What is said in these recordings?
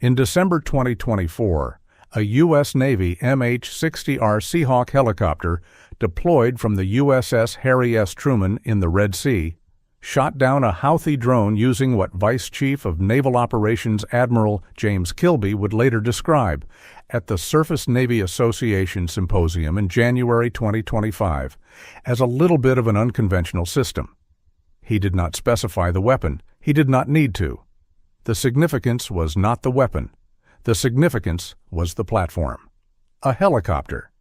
In December 2024, a US Navy MH-60R Seahawk helicopter deployed from the USS Harry S. Truman in the Red Sea shot down a Houthi drone using what Vice Chief of Naval Operations Admiral James Kilby would later describe at the Surface Navy Association Symposium in January 2025 as a little bit of an unconventional system. He did not specify the weapon. He did not need to. The significance was not the weapon. The significance was the platform. A helicopter.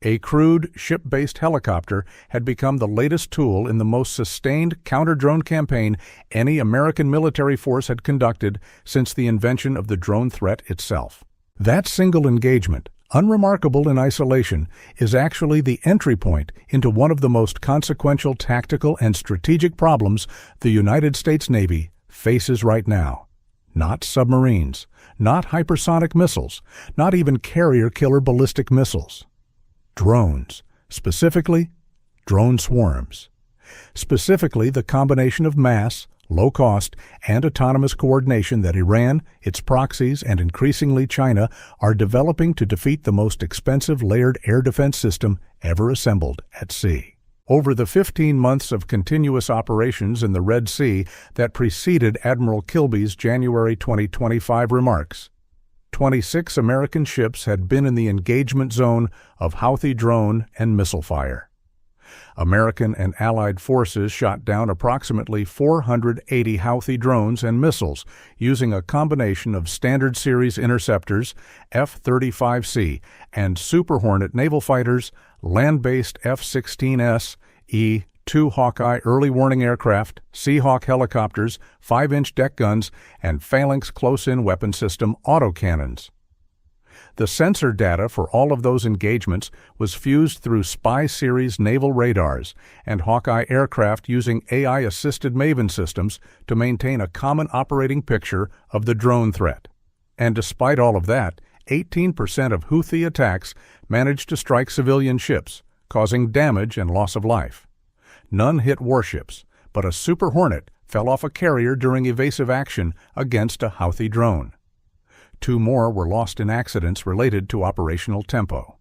A crude, ship-based helicopter had become the latest tool in the most sustained counter-drone campaign any American military force had conducted since the invention of the drone threat itself. That single engagement, unremarkable in isolation, is actually the entry point into one of the most consequential tactical and strategic problems the United States Navy faces right now. Not submarines, not hypersonic missiles, not even carrier-killer ballistic missiles. Drones, specifically drone swarms. Specifically the combination of mass, low cost, and autonomous coordination that Iran, its proxies, and increasingly China are developing to defeat the most expensive layered air defense system ever assembled at sea. Over the 15 months of continuous operations in the Red Sea that preceded Admiral Kilby's January 2025 remarks, 26 American ships had been in the engagement zone of Houthi drone and missile fire. American and Allied forces shot down approximately 480 Houthi drones and missiles using a combination of Standard Series interceptors, F-35C, and Super Hornet naval fighters, land-based F-16S, E-2 Hawkeye early warning aircraft, Seahawk helicopters, 5-inch deck guns, and Phalanx close-in weapon system autocannons. The sensor data for all of those engagements was fused through Spy Series naval radars and Hawkeye aircraft using AI-assisted Maven systems to maintain a common operating picture of the drone threat. And despite all of that, 18% of Houthi attacks managed to strike civilian ships, causing damage and loss of life. None hit warships, but a Super Hornet fell off a carrier during evasive action against a Houthi drone. 2 more were lost in accidents related to operational tempo.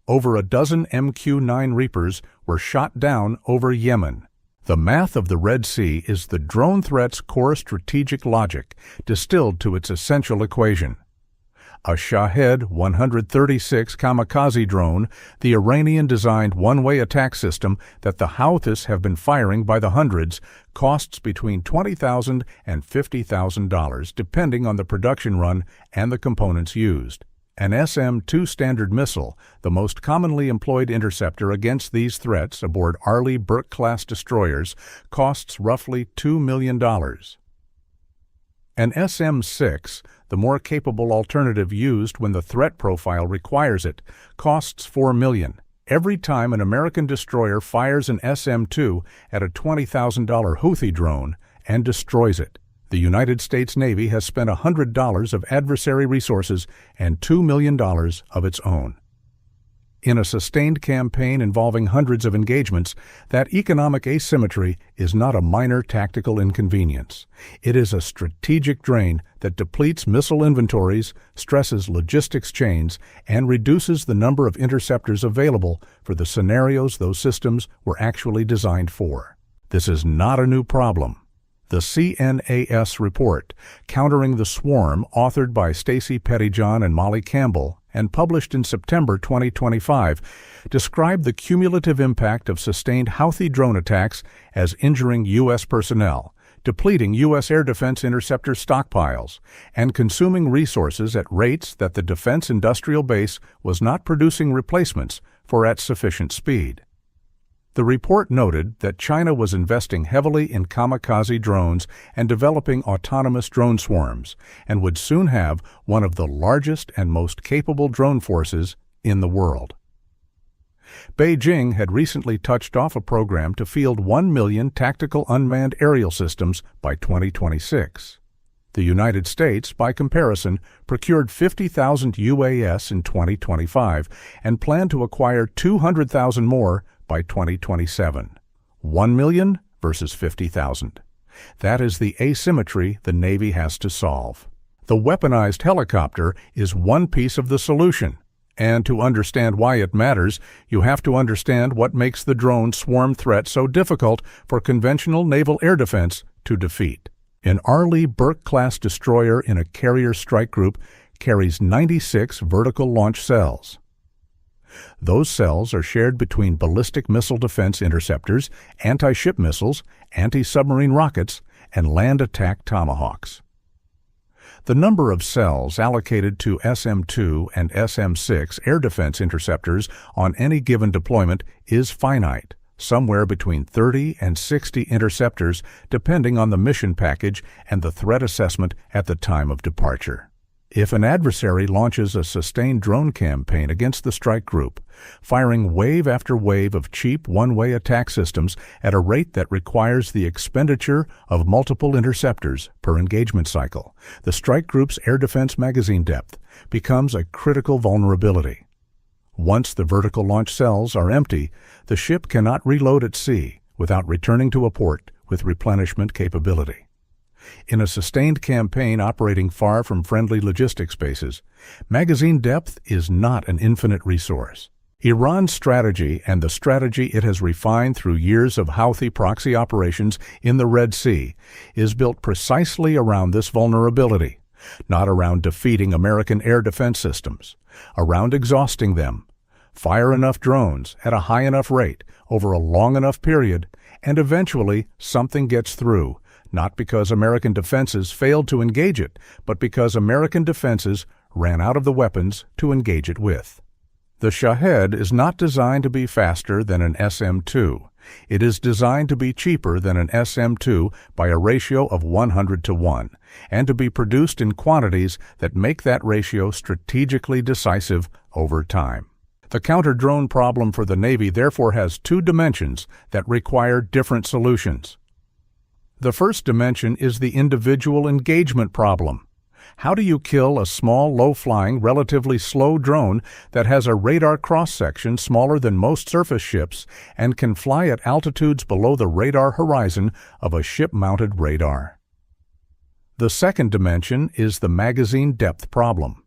Over a dozen MQ-9 Reapers were shot down over Yemen. The math of the Red Sea is the drone threat's core strategic logic, distilled to its essential equation. A Shahed 136 kamikaze drone, the Iranian-designed one-way attack system that the Houthis have been firing by the hundreds, costs between $20,000 and $50,000 depending on the production run and the components used. An SM-2 Standard missile, the most commonly employed interceptor against these threats aboard Arleigh Burke-class destroyers, costs roughly $2 million. An SM-6, the more capable alternative used when the threat profile requires it, costs $4 million. Every time an American destroyer fires an SM-2 at a $20,000 Houthi drone and destroys it, the United States Navy has spent $100 of adversary resources and $2 million of its own. In a sustained campaign involving hundreds of engagements, that economic asymmetry is not a minor tactical inconvenience. It is a strategic drain that depletes missile inventories, stresses logistics chains, and reduces the number of interceptors available for the scenarios those systems were actually designed for. This is not a new problem. The CNAS report, Countering the Swarm, authored by Stacy Pettyjohn and Molly Campbell, and published in September 2025, described the cumulative impact of sustained Houthi drone attacks as injuring U.S. personnel, depleting U.S. air defense interceptor stockpiles, and consuming resources at rates that the defense industrial base was not producing replacements for at sufficient speed. The report noted that China was investing heavily in kamikaze drones and developing autonomous drone swarms, and would soon have one of the largest and most capable drone forces in the world. Beijing had recently touched off a program to field 1 million tactical unmanned aerial systems by 2026. The United States, by comparison, procured 50,000 UAS in 2025 and planned to acquire 200,000 more by 2027. 1 million versus 50,000. That is the asymmetry the Navy has to solve. The weaponized helicopter is one piece of the solution, and to understand why it matters, you have to understand what makes the drone swarm threat so difficult for conventional naval air defense to defeat. An Arleigh Burke-class destroyer in a carrier strike group carries 96 vertical launch cells. Those cells are shared between ballistic missile defense interceptors, anti-ship missiles, anti-submarine rockets, and land attack tomahawks. The number of cells allocated to SM-2 and SM-6 air defense interceptors on any given deployment is finite, somewhere between 30 and 60 interceptors depending on the mission package and the threat assessment at the time of departure. If an adversary launches a sustained drone campaign against the strike group, firing wave after wave of cheap one-way attack systems at a rate that requires the expenditure of multiple interceptors per engagement cycle, the strike group's air defense magazine depth becomes a critical vulnerability. Once the vertical launch cells are empty, the ship cannot reload at sea without returning to a port with replenishment capability. In a sustained campaign operating far from friendly logistics bases, magazine depth is not an infinite resource. Iran's strategy and the strategy it has refined through years of Houthi proxy operations in the Red Sea is built precisely around this vulnerability, not around defeating American air defense systems, around exhausting them. Fire enough drones at a high enough rate over a long enough period, and eventually something gets through, not because American defenses failed to engage it, but because American defenses ran out of the weapons to engage it with. The Shahed is not designed to be faster than an SM-2. It is designed to be cheaper than an SM-2 by a ratio of 100-to-1, and to be produced in quantities that make that ratio strategically decisive over time. The counter-drone problem for the Navy therefore has two dimensions that require different solutions. The first dimension is the individual engagement problem. How do you kill a small, low-flying, relatively slow drone that has a radar cross-section smaller than most surface ships and can fly at altitudes below the radar horizon of a ship-mounted radar? The second dimension is the magazine depth problem.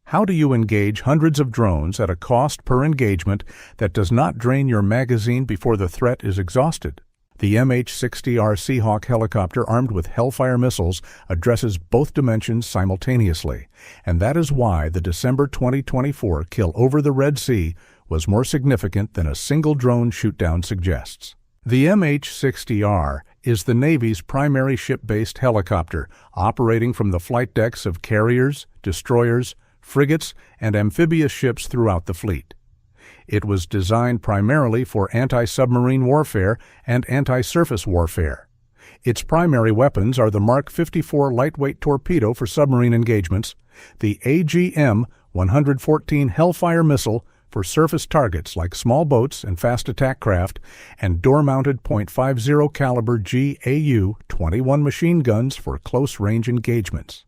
How do you engage hundreds of drones at a cost per engagement that does not drain your magazine before the threat is exhausted? The MH-60R Seahawk helicopter armed with Hellfire missiles addresses both dimensions simultaneously, and that is why the December 2024 kill over the Red Sea was more significant than a single drone shootdown suggests. The MH-60R is the Navy's primary ship-based helicopter, operating from the flight decks of carriers, destroyers, frigates, and amphibious ships throughout the fleet. It was designed primarily for anti-submarine warfare and anti-surface warfare. Its primary weapons are the Mark 54 lightweight torpedo for submarine engagements, the AGM-114 Hellfire missile for surface targets like small boats and fast attack craft, and door-mounted .50 caliber GAU-21 machine guns for close-range engagements.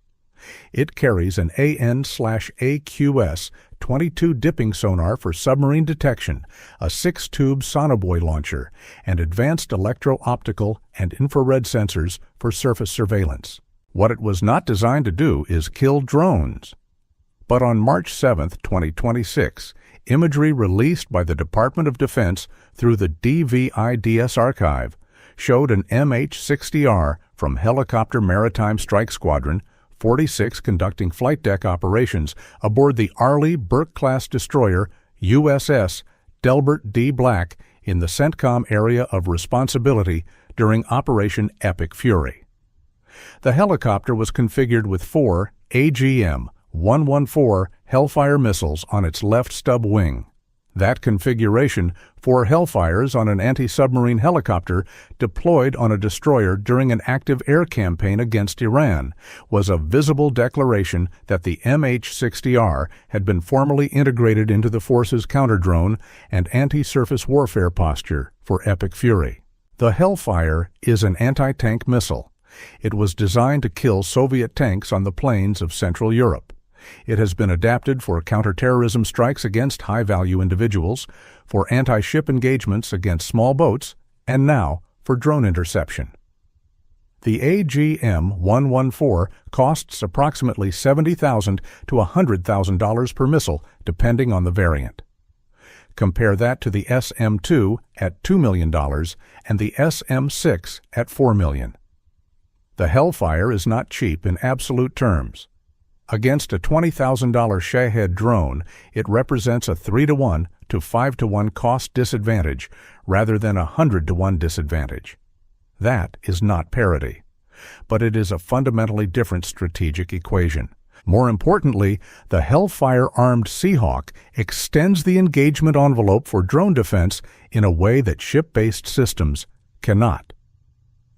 It carries an AN/APKWS 22 dipping sonar for submarine detection, a 6-tube sonobuoy launcher, and advanced electro-optical and infrared sensors for surface surveillance. What it was not designed to do is kill drones. But on March 7, 2026, imagery released by the Department of Defense through the DVIDS archive showed an MH-60R from Helicopter Maritime Strike Squadron 46 conducting flight deck operations aboard the Arleigh Burke-class destroyer USS Delbert D. Black in the CENTCOM area of responsibility during Operation Epic Fury. The helicopter was configured with 4 AGM-114 Hellfire missiles on its left stub wing. That configuration, 4 Hellfires on an anti-submarine helicopter deployed on a destroyer during an active air campaign against Iran, was a visible declaration that the MH-60R had been formally integrated into the force's counter-drone and anti-surface warfare posture for Epic Fury. The Hellfire is an anti-tank missile. It was designed to kill Soviet tanks on the plains of Central Europe. It has been adapted for counterterrorism strikes against high-value individuals, for anti-ship engagements against small boats, and now for drone interception. The AGM-114 costs approximately $70,000 to $100,000 per missile, depending on the variant. Compare that to the SM-2 at $2 million and the SM-6 at $4 million. The Hellfire is not cheap in absolute terms. Against a $20,000 Shahed drone, it represents a 3-to-1 to 5-to-1 cost disadvantage rather than a 100-to-1 disadvantage. That is not parity, but it is a fundamentally different strategic equation. More importantly, the Hellfire-armed Seahawk extends the engagement envelope for drone defense in a way that ship-based systems cannot.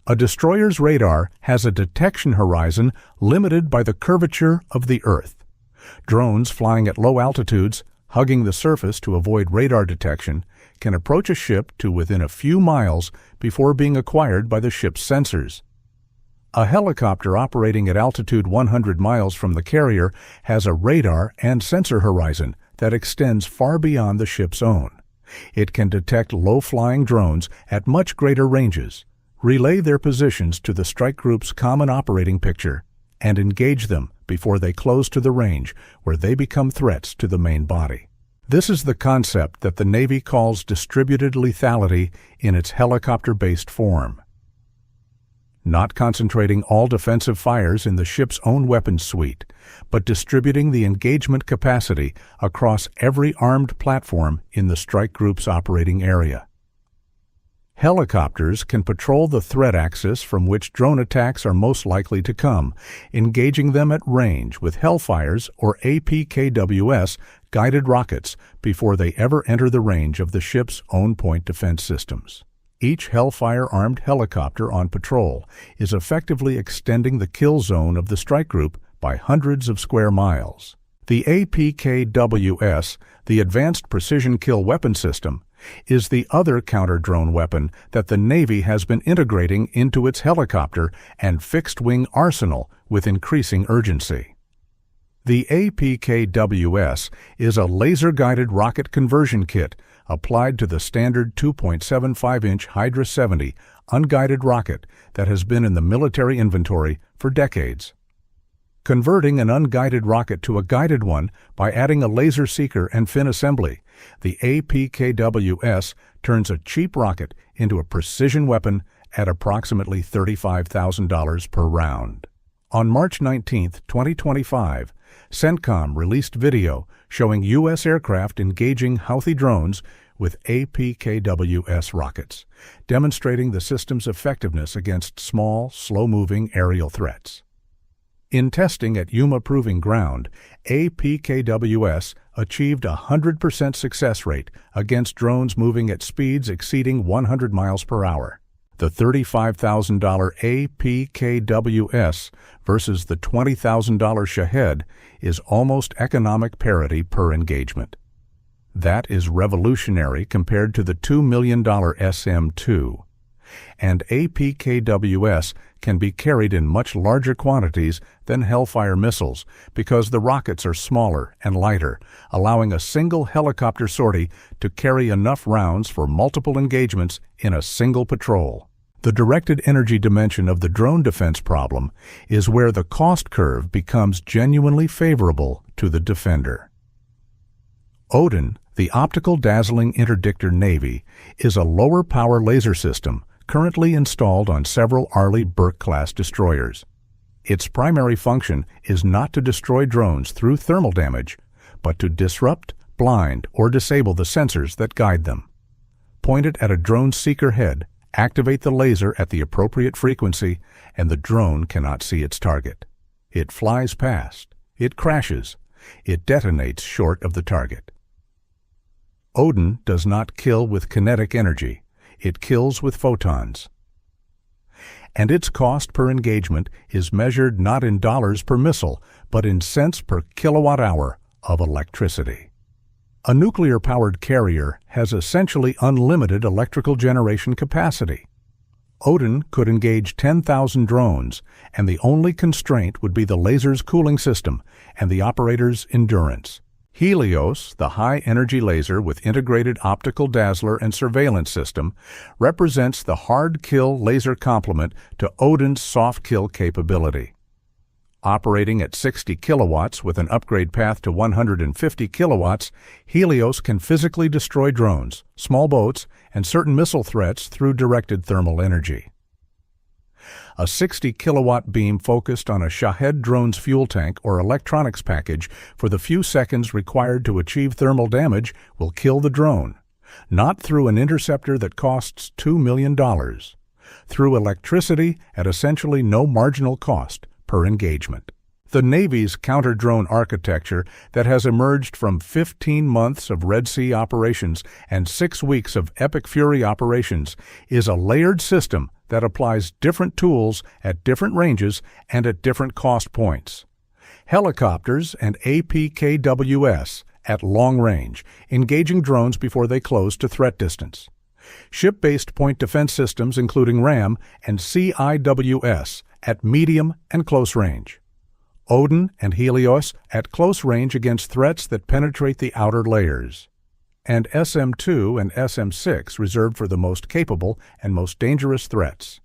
A destroyer's radar has a detection horizon limited by the curvature of the Earth. Drones flying at low altitudes, hugging the surface to avoid radar detection, can approach a ship to within a few miles before being acquired by the ship's sensors. A helicopter operating at altitude 100 miles from the carrier has a radar and sensor horizon that extends far beyond the ship's own. It can detect low-flying drones at much greater ranges, relay their positions to the strike group's common operating picture, and engage them before they close to the range where they become threats to the main body. This is the concept that the Navy calls distributed lethality in its helicopter-based form. Not concentrating all defensive fires in the ship's own weapons suite, but distributing the engagement capacity across every armed platform in the strike group's operating area. Helicopters can patrol the threat axis from which drone attacks are most likely to come, engaging them at range with Hellfires or APKWS guided rockets before they ever enter the range of the ship's own point defense systems. Each Hellfire-armed helicopter on patrol is effectively extending the kill zone of the strike group by hundreds of square miles. The APKWS, the Advanced Precision Kill Weapon System, is the other counter-drone weapon that the Navy has been integrating into its helicopter and fixed-wing arsenal with increasing urgency. The APKWS is a laser-guided rocket conversion kit applied to the standard 2.75-inch Hydra 70 unguided rocket that has been in the military inventory for decades. Converting an unguided rocket to a guided one by adding a laser seeker and fin assembly, the APKWS turns a cheap rocket into a precision weapon at approximately $35,000 per round. On March 19, 2025, CENTCOM released video showing U.S. aircraft engaging Houthi drones with APKWS rockets, demonstrating the system's effectiveness against small, slow-moving aerial threats. In testing at Yuma Proving Ground, APKWS achieved a 100% success rate against drones moving at speeds exceeding 100 miles per hour. The $35,000 APKWS versus the $20,000 Shahed is almost economic parity per engagement. That is revolutionary compared to the $2 million SM-2. And APKWS can be carried in much larger quantities than Hellfire missiles because the rockets are smaller and lighter, allowing a single helicopter sortie to carry enough rounds for multiple engagements in a single patrol. The directed energy dimension of the drone defense problem is where the cost curve becomes genuinely favorable to the defender. ODIN, the Optical Dazzling Interdictor Navy, is a lower-power laser system currently installed on several Arleigh-Burke-class destroyers. Its primary function is not to destroy drones through thermal damage, but to disrupt, blind, or disable the sensors that guide them. Point it at a drone's seeker head, activate the laser at the appropriate frequency, and the drone cannot see its target. It flies past. It crashes. It detonates short of the target. ODIN does not kill with kinetic energy. It kills with photons. And its cost per engagement is measured not in dollars per missile, but in cents per kilowatt-hour of electricity. A nuclear-powered carrier has essentially unlimited electrical generation capacity. ODIN could engage 10,000 drones, and the only constraint would be the laser's cooling system and the operator's endurance. HELIOS, the high-energy laser with integrated optical dazzler and surveillance system, represents the hard-kill laser complement to ODIN's soft-kill capability. Operating at 60 kilowatts with an upgrade path to 150 kilowatts, HELIOS can physically destroy drones, small boats, and certain missile threats through directed thermal energy. A 60-kilowatt beam focused on a Shahed drone's fuel tank or electronics package for the few seconds required to achieve thermal damage will kill the drone, not through an interceptor that costs $2 million, through electricity at essentially no marginal cost per engagement. The Navy's counter-drone architecture that has emerged from 15 months of Red Sea operations and 6 weeks of Epic Fury operations is a layered system that applies different tools at different ranges and at different cost points. Helicopters and APKWS at long range, engaging drones before they close to threat distance. Ship-based point defense systems including RAM and CIWS at medium and close range. ODIN and HELIOS at close range against threats that penetrate the outer layers. And SM-2 and SM-6 reserved for the most capable and most dangerous threats.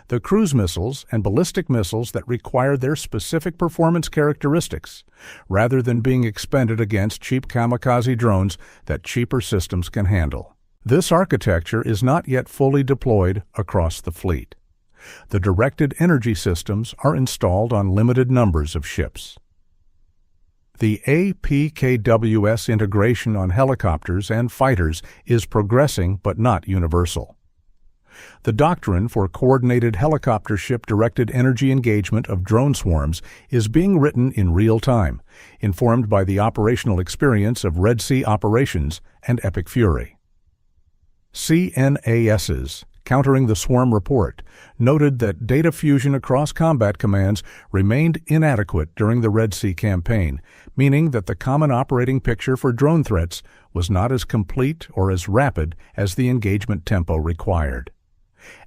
The cruise missiles and ballistic missiles that require their specific performance characteristics, rather than being expended against cheap kamikaze drones that cheaper systems can handle. This architecture is not yet fully deployed across the fleet. The directed energy systems are installed on limited numbers of ships. The APKWS integration on helicopters and fighters is progressing but not universal. The doctrine for coordinated helicopter ship directed energy engagement of drone swarms is being written in real time, informed by the operational experience of Red Sea operations and Epic Fury. CNAS's Countering the Swarm report noted that data fusion across combat commands remained inadequate during the Red Sea campaign, meaning that the common operating picture for drone threats was not as complete or as rapid as the engagement tempo required.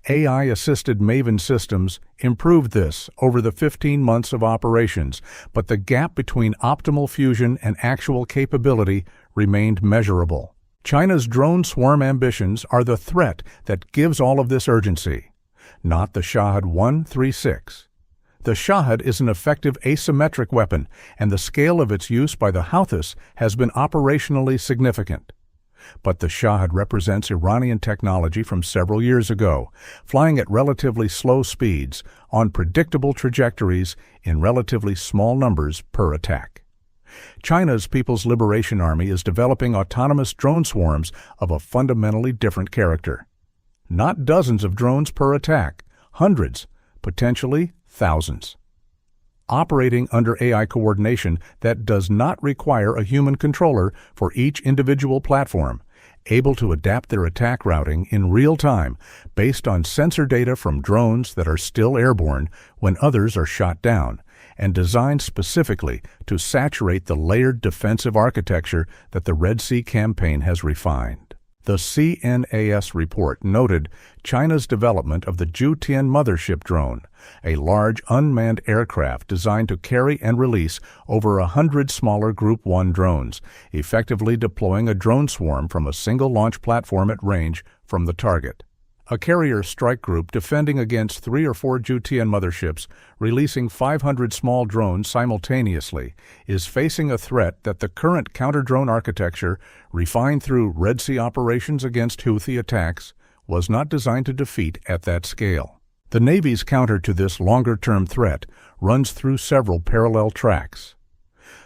AI-assisted MAVEN systems improved this over the 15 months of operations, but the gap between optimal fusion and actual capability remained measurable. China's drone swarm ambitions are the threat that gives all of this urgency, not the Shahed 136. The Shahed is an effective asymmetric weapon, and the scale of its use by the Houthis has been operationally significant. But the Shahed represents Iranian technology from several years ago, flying at relatively slow speeds, on predictable trajectories, in relatively small numbers per attack. China's People's Liberation Army is developing autonomous drone swarms of a fundamentally different character. Not dozens of drones per attack, hundreds, potentially thousands. Operating under AI coordination that does not require a human controller for each individual platform, able to adapt their attack routing in real time based on sensor data from drones that are still airborne when others are shot down, and designed specifically to saturate the layered defensive architecture that the Red Sea campaign has refined. The CNAS report noted China's development of the Jiu Tian mothership drone, a large unmanned aircraft designed to carry and release over 100 smaller Group 1 drones, effectively deploying a drone swarm from a single launch platform at range from the target. A carrier strike group defending against 3 or 4 Jiu Tian motherships, releasing 500 small drones simultaneously, is facing a threat that the current counter-drone architecture, refined through Red Sea operations against Houthi attacks, was not designed to defeat at that scale. The Navy's counter to this longer-term threat runs through several parallel tracks.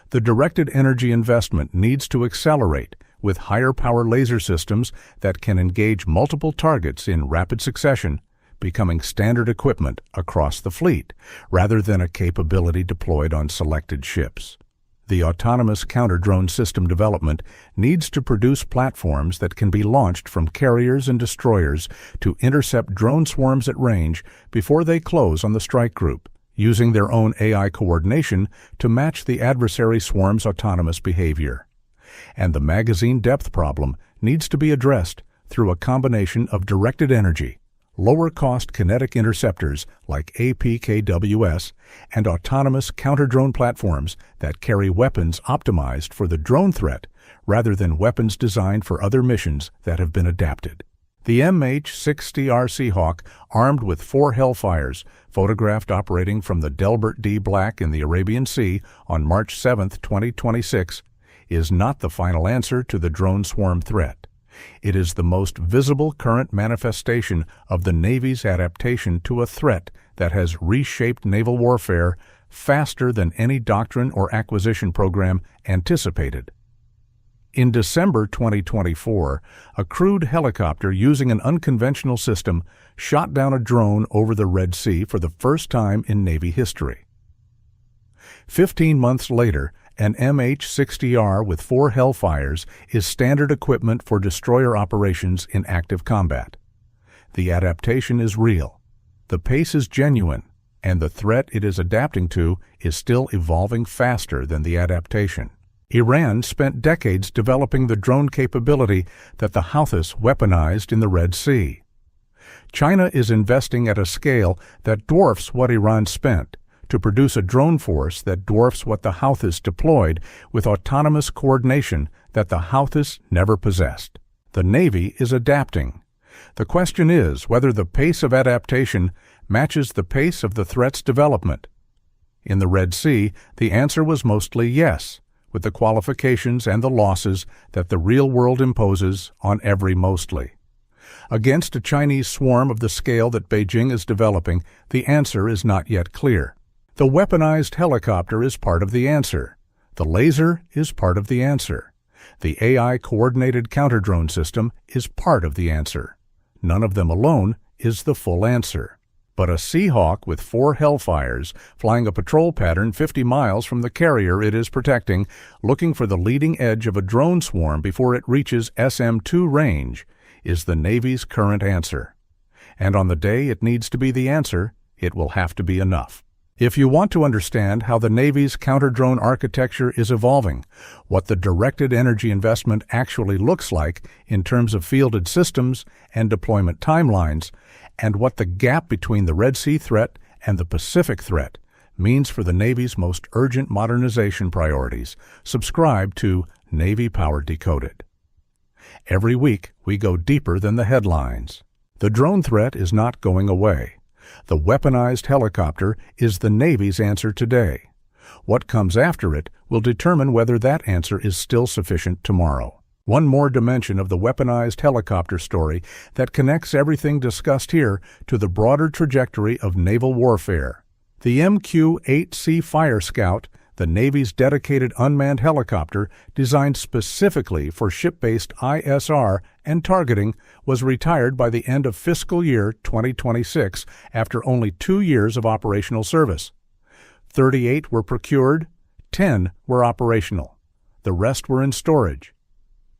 The directed energy investment needs to accelerate with higher power laser systems that can engage multiple targets in rapid succession, becoming standard equipment across the fleet, rather than a capability deployed on selected ships. The autonomous counter-drone system development needs to produce platforms that can be launched from carriers and destroyers to intercept drone swarms at range before they close on the strike group, using their own AI coordination to match the adversary swarm's autonomous behavior. And the magazine depth problem needs to be addressed through a combination of directed energy, lower-cost kinetic interceptors like APKWS, and autonomous counter-drone platforms that carry weapons optimized for the drone threat rather than weapons designed for other missions that have been adapted. The MH-60R Seahawk, armed with 4 Hellfires, photographed operating from the Delbert D. Black in the Arabian Sea on March 7, 2026, is not the final answer to the drone swarm threat. It is the most visible current manifestation of the Navy's adaptation to a threat that has reshaped naval warfare faster than any doctrine or acquisition program anticipated. In December 2024, a crewed helicopter using an unconventional system shot down a drone over the Red Sea for the first time in Navy history. 15 months later, an MH-60R with 4 Hellfires is standard equipment for destroyer operations in active combat. The adaptation is real, the pace is genuine, and the threat it is adapting to is still evolving faster than the adaptation. Iran spent decades developing the drone capability that the Houthis weaponized in the Red Sea. China is investing at a scale that dwarfs what Iran spent to produce a drone force that dwarfs what the Houthis deployed with autonomous coordination that the Houthis never possessed. The Navy is adapting. The question is whether the pace of adaptation matches the pace of the threat's development. In the Red Sea, the answer was mostly yes, with the qualifications and the losses that the real world imposes on every mostly. Against a Chinese swarm of the scale that Beijing is developing, the answer is not yet clear. The weaponized helicopter is part of the answer. The laser is part of the answer. The AI-coordinated counter-drone system is part of the answer. None of them alone is the full answer. But a Seahawk with 4 Hellfires, flying a patrol pattern 50 miles from the carrier it is protecting, looking for the leading edge of a drone swarm before it reaches SM-2 range, is the Navy's current answer. And on the day it needs to be the answer, it will have to be enough. If you want to understand how the Navy's counter-drone architecture is evolving, what the directed energy investment actually looks like in terms of fielded systems and deployment timelines, and what the gap between the Red Sea threat and the Pacific threat means for the Navy's most urgent modernization priorities, subscribe to Navy Power Decoded. Every week, we go deeper than the headlines. The drone threat is not going away. The weaponized helicopter is the Navy's answer today. What comes after it will determine whether that answer is still sufficient tomorrow. One more dimension of the weaponized helicopter story that connects everything discussed here to the broader trajectory of naval warfare. The MQ-8C Fire Scout, the Navy's dedicated unmanned helicopter designed specifically for ship-based ISR and targeting, was retired by the end of fiscal year 2026 after only 2 years of operational service. 38 were procured, 10 were operational. The rest were in storage.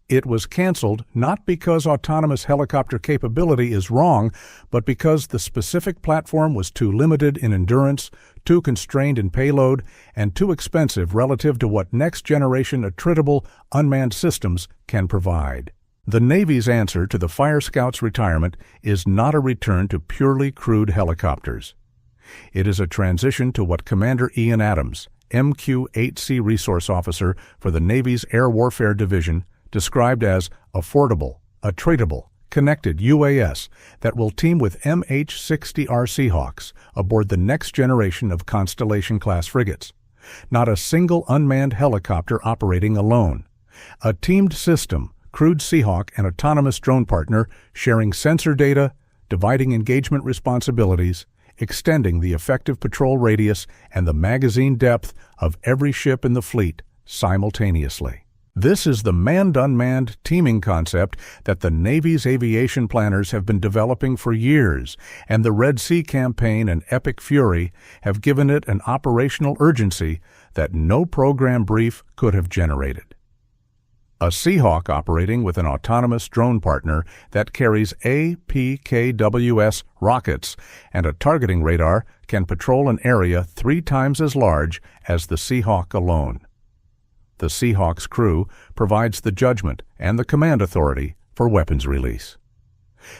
It was canceled not because autonomous helicopter capability is wrong, but because the specific platform was too limited in endurance, too constrained in payload, and too expensive relative to what next-generation attritable unmanned systems can provide. The Navy's answer to the Fire Scout's retirement is not a return to purely crewed helicopters. It is a transition to what Commander Ian Adams, MQ-8C Resource Officer for the Navy's Air Warfare Division, described as affordable, attritable, connected UAS that will team with MH-60R Seahawks aboard the next generation of Constellation-class frigates. Not a single unmanned helicopter operating alone. A teamed system, crewed Seahawk and autonomous drone partner sharing sensor data, dividing engagement responsibilities, extending the effective patrol radius and the magazine depth of every ship in the fleet simultaneously. This is the manned-unmanned teaming concept that the Navy's aviation planners have been developing for years, and the Red Sea campaign and Epic Fury have given it an operational urgency that no program brief could have generated. A Seahawk operating with an autonomous drone partner that carries APKWS rockets and a targeting radar can patrol an area 3 times as large as the Seahawk alone. The Seahawk's crew provides the judgment and the command authority for weapons release.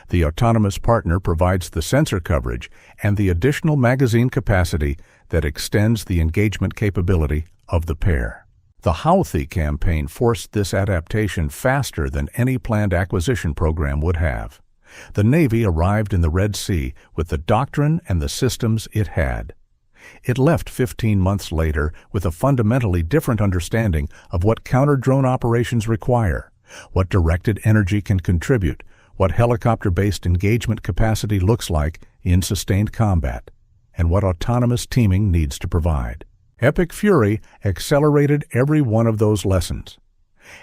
The autonomous partner provides the sensor coverage and the additional magazine capacity that extends the engagement capability of the pair. The Houthi campaign forced this adaptation faster than any planned acquisition program would have. The Navy arrived in the Red Sea with the doctrine and the systems it had. It left 15 months later with a fundamentally different understanding of what counter-drone operations require, what directed energy can contribute, what helicopter-based engagement capacity looks like in sustained combat, and what autonomous teaming needs to provide. Epic Fury accelerated every one of those lessons.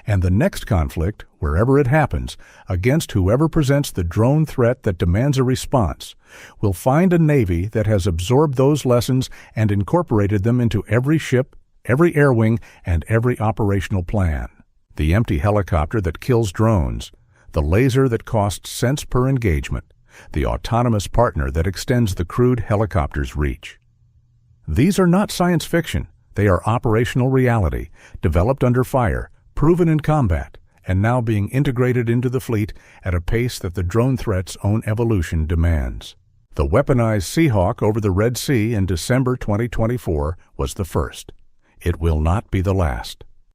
And the next conflict, wherever it happens, against whoever presents the drone threat that demands a response, will find a Navy that has absorbed those lessons and incorporated them into every ship, every air wing, and every operational plan. The empty helicopter that kills drones, the laser that costs cents per engagement, the autonomous partner that extends the crewed helicopter's reach. These are not science fiction. They are operational reality, developed under fire, proven in combat, and now being integrated into the fleet at a pace that the drone threat's own evolution demands. The weaponized Seahawk over the Red Sea in December 2024 was the first. It will not be the last.